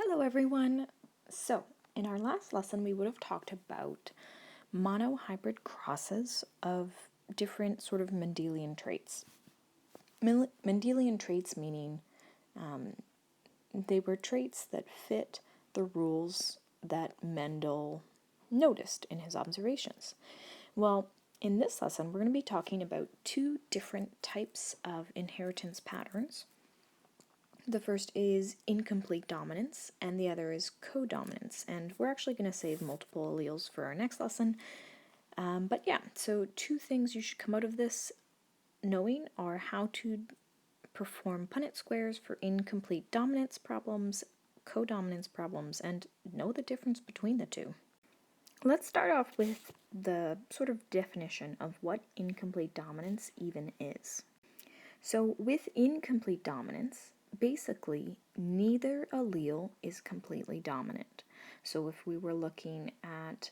Hello everyone! So, in our last lesson we would have talked about monohybrid crosses of different sort of Mendelian traits. Mendelian traits meaning they were traits that fit the rules that Mendel noticed in his observations. Well, in this lesson we're going to be talking about two different types of inheritance patterns. The first is incomplete dominance, and the other is codominance. And we're actually going to save multiple alleles for our next lesson. But yeah, so two things you should come out of this knowing are how to perform Punnett squares for incomplete dominance problems, codominance problems, and know the difference between the two. Let's start off with the sort of definition of what incomplete dominance even is. So with incomplete dominance, basically, neither allele is completely dominant. So if we were looking at,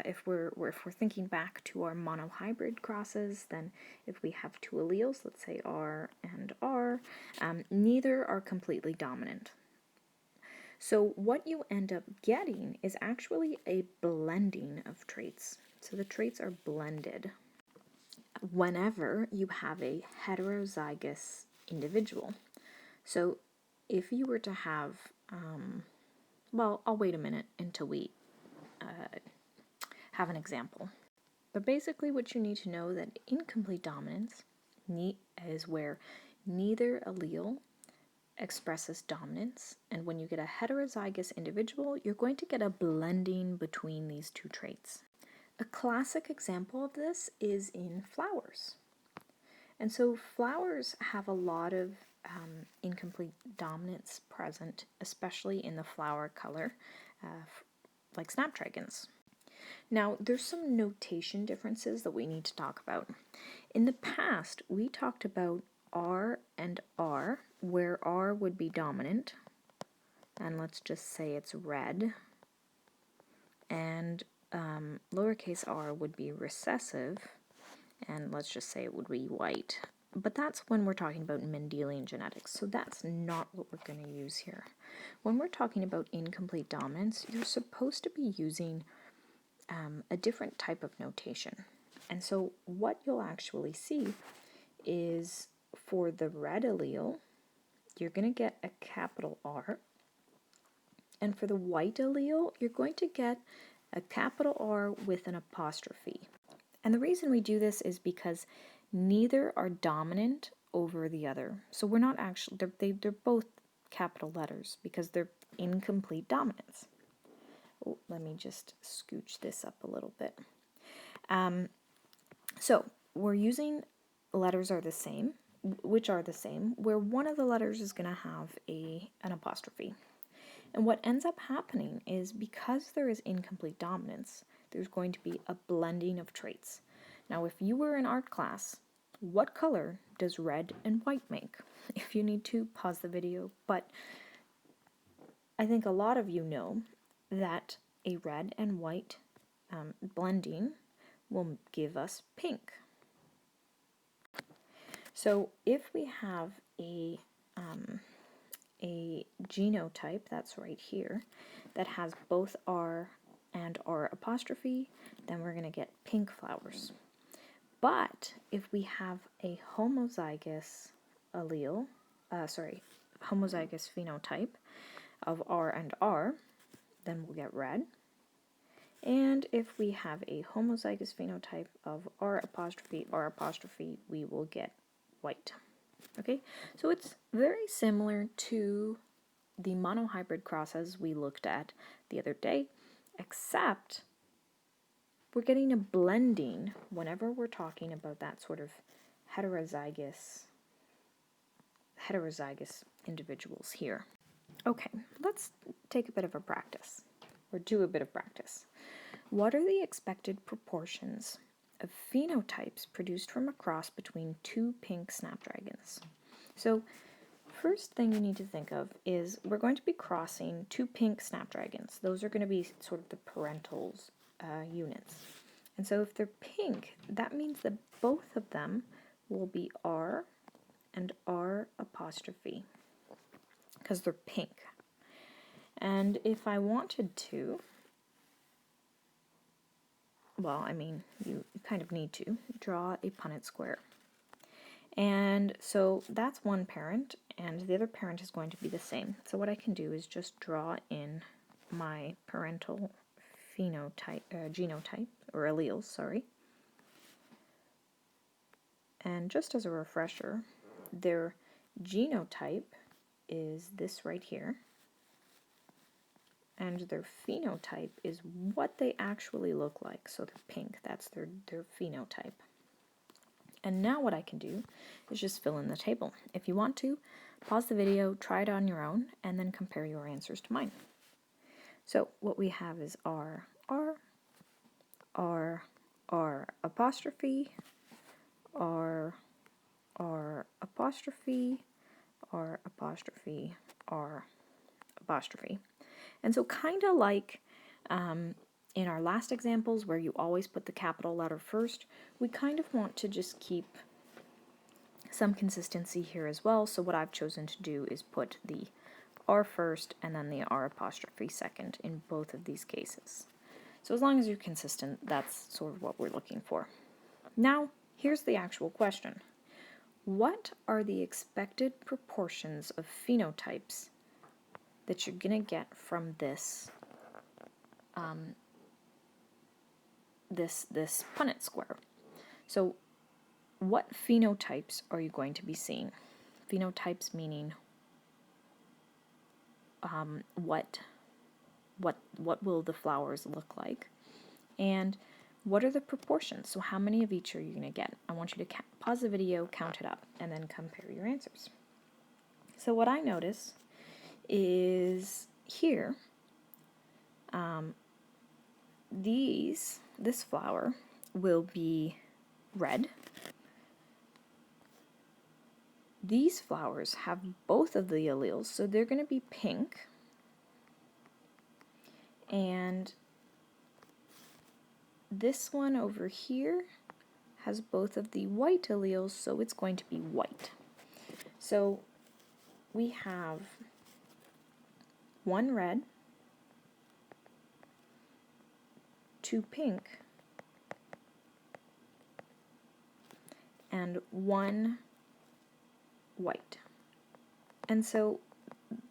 if we're thinking back to our monohybrid crosses, then if we have two alleles, let's say R and R, neither are completely dominant. So what you end up getting is actually a blending of traits. So the traits are blended whenever you have a heterozygous individual. So if you were to have, well, I'll wait a minute until we have an example. But basically what you need to know that incomplete dominance is where neither allele expresses dominance, and when you get a heterozygous individual, you're going to get a blending between these two traits. A classic example of this is in flowers. And so flowers have a lot of incomplete dominance present, especially in the flower color, like snapdragons. Now, there's some notation differences that we need to talk about. In the past, we talked about R and R, where R would be dominant, and let's just say it's red, and lowercase r would be recessive, and let's just say it would be white. But that's when we're talking about Mendelian genetics, so that's not what we're going to use here. When we're talking about incomplete dominance, you're supposed to be using a different type of notation. And so what you'll actually see is for the red allele, you're going to get a capital R, and for the white allele, you're going to get a capital R with an apostrophe. And the reason we do this is because neither are dominant over the other. So we're not actually, they're both capital letters because they're incomplete dominance. Oh, let me just scooch this up a little bit. So we're using letters are the same, which are the same, where one of the letters is going to have an apostrophe. And what ends up happening is because there is incomplete dominance, there's going to be a blending of traits. Now, if you were in art class, what color does red and white make? If you need to, pause the video, but I think a lot of you know that a red and white blending will give us pink. So if we have a genotype, that's right here, that has both R and R apostrophe, then we're going to get pink flowers. But if we have a homozygous allele, homozygous phenotype of R and R, then we'll get red. And if we have a homozygous phenotype of R apostrophe, we will get white. Okay, so it's very similar to the monohybrid crosses we looked at the other day, except we're getting a blending whenever we're talking about that sort of heterozygous individuals here. Okay, let's take a bit of a practice, or do a bit of practice. What are the expected proportions of phenotypes produced from a cross between two pink snapdragons? So first thing you need to think of is we're going to be crossing two pink snapdragons. Those are going to be sort of the parentals units. And so if they're pink, that means that both of them will be R and R apostrophe, because they're pink. And if I wanted to, well, I mean, you kind of need to draw a Punnett square. And so that's one parent, and the other parent is going to be the same. So what I can do is just draw in my parental genotype, or alleles, sorry. And just as a refresher, their genotype is this right here, and their phenotype is what they actually look like. So they're pink, that's their phenotype. And now what I can do is just fill in the table. If you want to, pause the video, try it on your own, and then compare your answers to mine. So what we have is R, R, R, R apostrophe, R, R apostrophe, R apostrophe, R apostrophe. And so kind of like in our last examples where you always put the capital letter first, we kind of want to just keep some consistency here as well. So what I've chosen to do is put the R first and then the R apostrophe second in both of these cases. So as long as you're consistent, that's sort of what we're looking for. Now, here's the actual question. What are the expected proportions of phenotypes that you're going to get from this this Punnett square? So what phenotypes are you going to be seeing? Phenotypes meaning what will the flowers look like, and what are the proportions? So how many of each are you going to get? I want you to pause the video, count it up, and then compare your answers. So what I notice is here, this flower will be red. These flowers have both of the alleles, so they're going to be pink. And this one over here has both of the white alleles, so it's going to be white. So we have one red, two pink, and one white. And so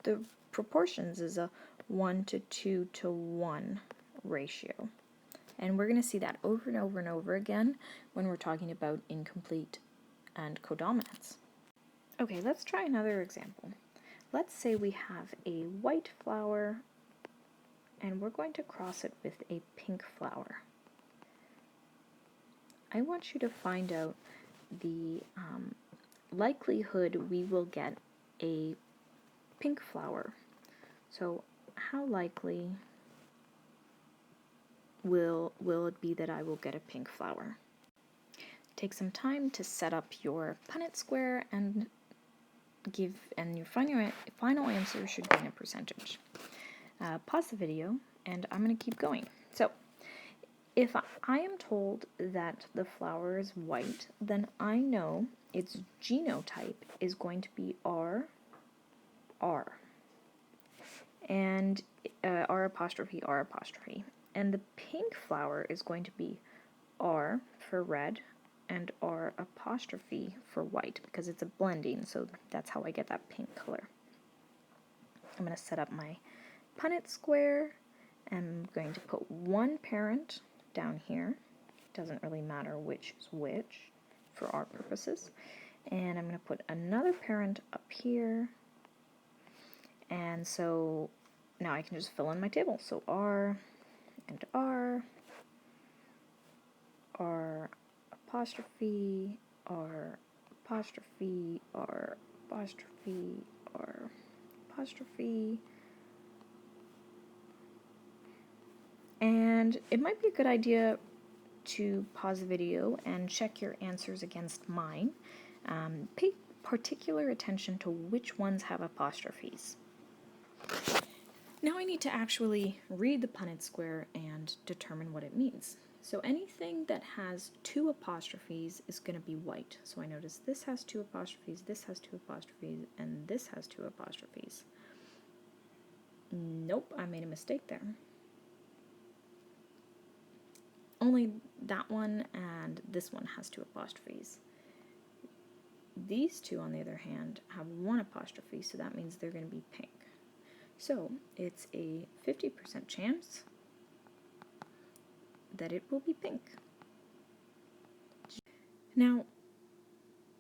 the proportions is a 1 to 2 to 1 ratio. And we're going to see that over and over and over again when we're talking about incomplete and codominance. Okay, let's try another example. Let's say we have a white flower and we're going to cross it with a pink flower. I want you to find out the likelihood we will get a pink flower. So how likely will it be that I will get a pink flower? Take some time to set up your Punnett square and your final answer should gain a percentage. Pause the video and I'm going to keep going. So if I am told that the flower is white, then I know its genotype is going to be R, R, and R apostrophe, R apostrophe. And the pink flower is going to be R for red and R apostrophe for white, because it's a blending, so that's how I get that pink color. I'm going to set up my Punnett square, and I'm going to put one parent down here. It doesn't really matter which is which for our purposes. And I'm going to put another parent up here. And so now I can just fill in my table. So R and R, R apostrophe, R apostrophe, R apostrophe, R apostrophe. And it might be a good idea to pause the video and check your answers against mine. Pay particular attention to which ones have apostrophes. Now I need to actually read the Punnett square and determine what it means. So anything that has two apostrophes is going to be white. So I notice this has two apostrophes, this has two apostrophes, and this has two apostrophes. Nope, I made a mistake there. Only that one and this one has 2 apostrophes. These two, on the other hand, have 1 apostrophe, so that means they're going to be pink. So it's a 50% chance that it will be pink. Now,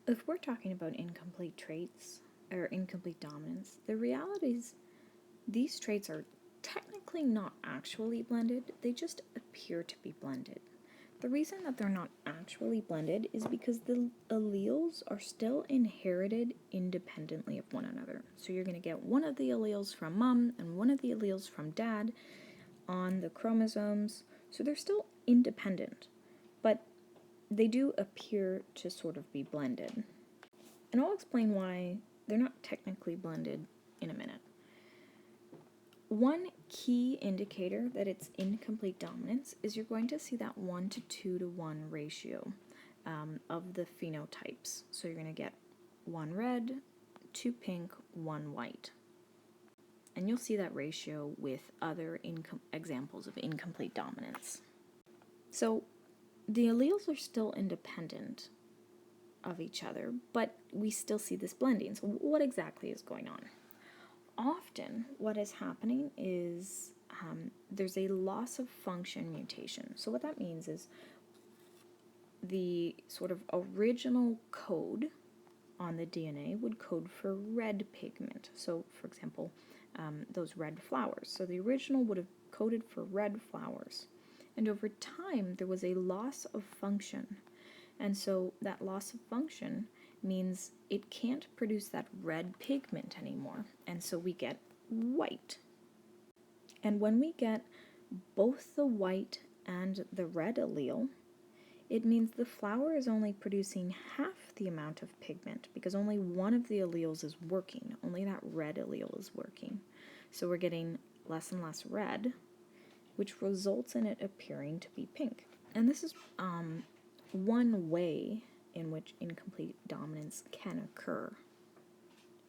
if we're talking about incomplete traits, or incomplete dominance, the reality is these traits are technically not actually blended, they just appear to be blended. The reason that they're not actually blended is because the alleles are still inherited independently of one another. So you're going to get one of the alleles from mom and one of the alleles from dad on the chromosomes. So they're still independent, but they do appear to sort of be blended. And I'll explain why they're not technically blended in a minute. One key indicator that it's incomplete dominance is you're going to see that 1 to 2 to 1 ratio of the phenotypes. So you're going to get 1 red, 2 pink, 1 white. And you'll see that ratio with other examples of incomplete dominance. So the alleles are still independent of each other, but we still see this blending. So what exactly is going on? Often what is happening is there's a loss of function mutation. So what that means is the sort of original code on the DNA would code for red pigment. So for example, those red flowers. So the original would have coded for red flowers. And over time there was a loss of function. And so that loss of function means it can't produce that red pigment anymore, and so we get white. And when we get both the white and the red allele, it means the flower is only producing half the amount of pigment because only one of the alleles is working, only that red allele is working. So we're getting less and less red, which results in it appearing to be pink. And this is one way in which incomplete dominance can occur.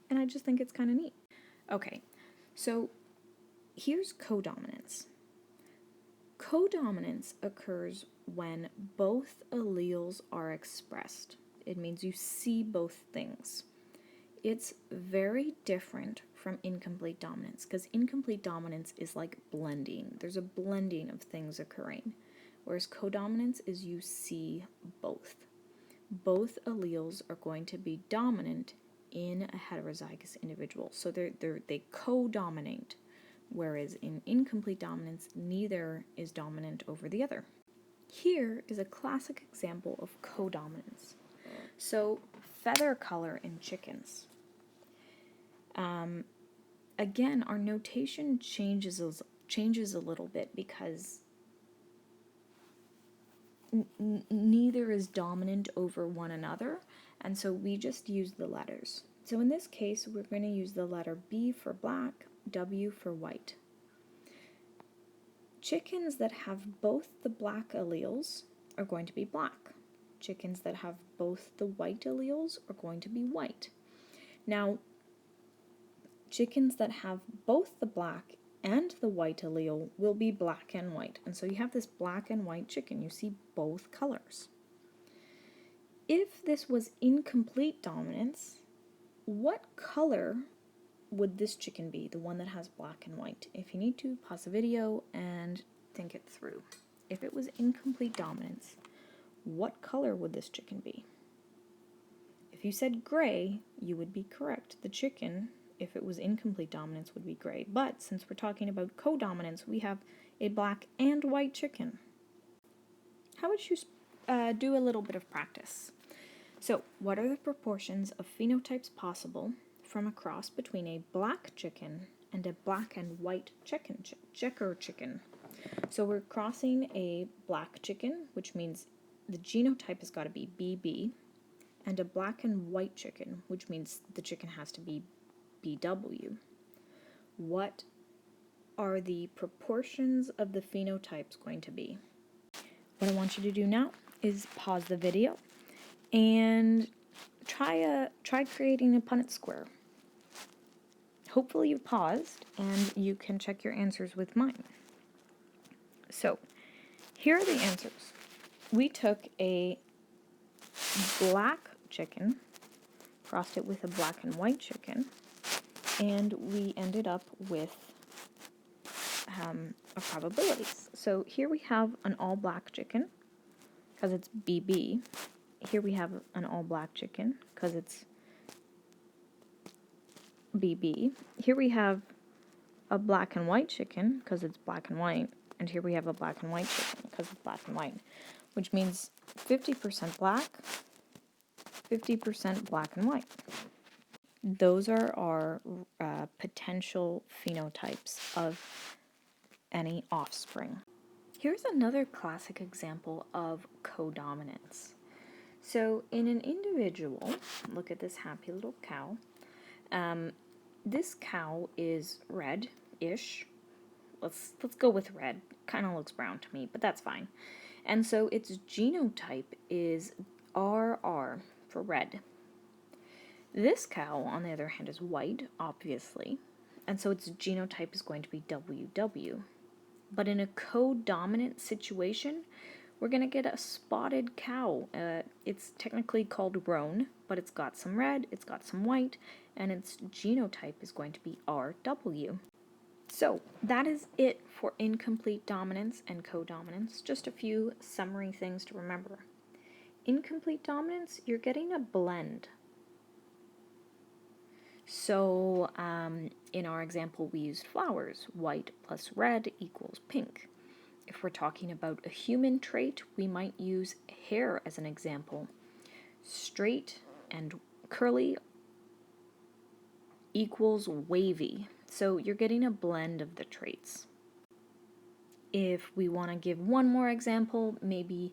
And I just think it's kind of neat. Okay, so here's codominance. Codominance occurs when both alleles are expressed. It means you see both things. It's very different from incomplete dominance because incomplete dominance is like blending. There's a blending of things occurring, whereas codominance is you see both. Both alleles are going to be dominant in a heterozygous individual. So they co-dominate, whereas in incomplete dominance, neither is dominant over the other. Here is a classic example of codominance. So feather color in chickens. Again, our notation changes a little bit because neither is dominant over one another, and so we just use the letters. So in this case, we're going to use the letter B for black, W for white. Chickens that have both the black alleles are going to be black. Chickens that have both the white alleles are going to be white. Now, chickens that have both the black and the white allele will be black and white. And so you have this black and white chicken. You see both colors. If this was incomplete dominance, what color would this chicken be, the one that has black and white? If you need to, pause the video and think it through. If it was incomplete dominance, what color would this chicken be? If you said gray, you would be correct. The chicken, if it was incomplete dominance, would be gray. But since we're talking about codominance, we have a black and white chicken. How would you do a little bit of practice? So, what are the proportions of phenotypes possible from a cross between a black chicken and a black and white checker chicken? So we're crossing a black chicken, which means the genotype has got to be BB, and a black and white chicken, which means the chicken has to be BW. What are the proportions of the phenotypes going to be? What I want you to do now is pause the video and try creating a Punnett square. hopefully you paused and you can check your answers with mine. So, here are the answers. We took a black chicken, crossed it with a black and white chicken, and we ended up with our probabilities. So here we have an all black chicken, because it's BB. Here we have an all black chicken, because it's BB. Here we have a black and white chicken, because it's black and white. And here we have a black and white chicken, because it's black and white. Which means 50% black, 50% black and white. Those are our potential phenotypes of any offspring. Here's another classic example of codominance. So in an individual, look at this happy little cow. This cow is red-ish. Let's go with red. Kind of looks brown to me, but that's fine. And so its genotype is RR for red. This cow, on the other hand, is white, obviously, and so its genotype is going to be WW. But in a codominant situation, we're going to get a spotted cow. It's technically called roan, but it's got some red, it's got some white, and its genotype is going to be RW. So that is it for incomplete dominance and codominance. Just a few summary things to remember. Incomplete dominance, you're getting a blend. So in our example, we used flowers. White plus red equals pink. If we're talking about a human trait, we might use hair as an example. Straight and curly equals wavy. So you're getting a blend of the traits. If we want to give one more example, maybe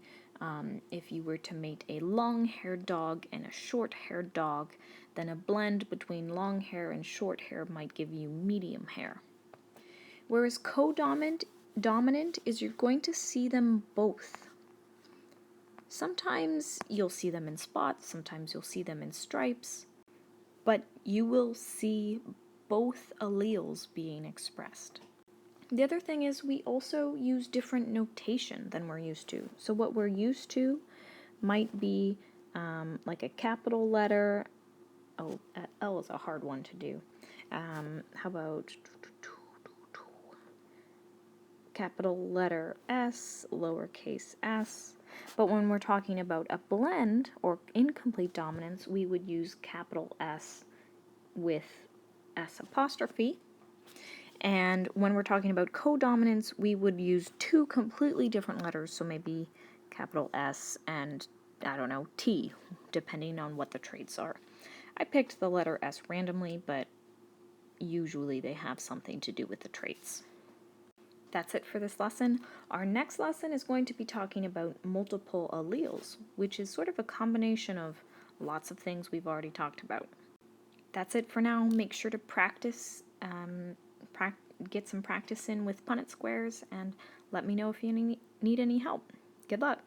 if you were to mate a long-haired dog and a short-haired dog, then a blend between long hair and short hair might give you medium hair. Whereas codominant is you're going to see them both. Sometimes you'll see them in spots, sometimes you'll see them in stripes, but you will see both alleles being expressed. The other thing is we also use different notation than we're used to. So what we're used to might be like a capital letter. Oh, L is a hard one to do. How about capital letter S, lowercase s. But when we're talking about a blend or incomplete dominance, we would use capital S with S apostrophe. And when we're talking about codominance, we would use two completely different letters, so maybe capital S and, I don't know, T, depending on what the traits are. I picked the letter S randomly, but usually they have something to do with the traits. That's it for this lesson. Our next lesson is going to be talking about multiple alleles, which is sort of a combination of lots of things we've already talked about. That's it for now. Make sure to practice, get some practice in with Punnett squares, and let me know if you need any help. Good luck!